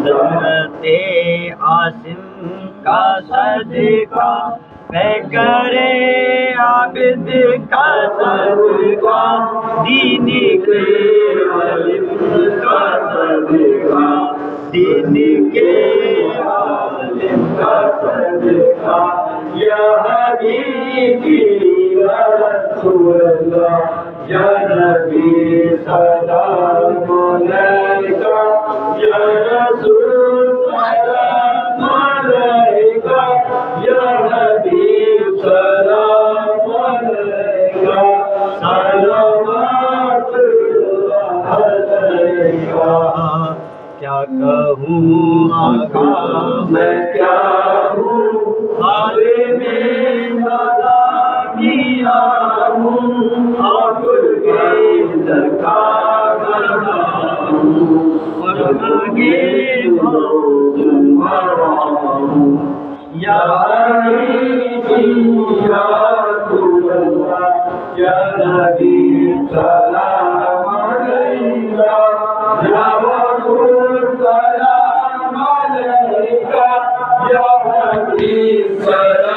حضرت عاصم کا صدقہ میں کرے عابد کا صدقہ دین کے عالم کا صدقہ دین کے عالم کا صدقہ یا حبیبی یا رسول اللہ یا نبی سلام علیکہ یا رسول سلام علیکہ یا حبیب سلام علیکہ صلوات اللہ علیکہ کیا کہوں آقا میں کیا ہوں حال میں نادانیہ ہوں آپ کے درکا گڑھا ہوں اور آگے تمہارا ہوں یا حبیبی یا رسول اللہ یا نبی سلام علیکہ یا رسول سلام علیکہ یا حبیب سلام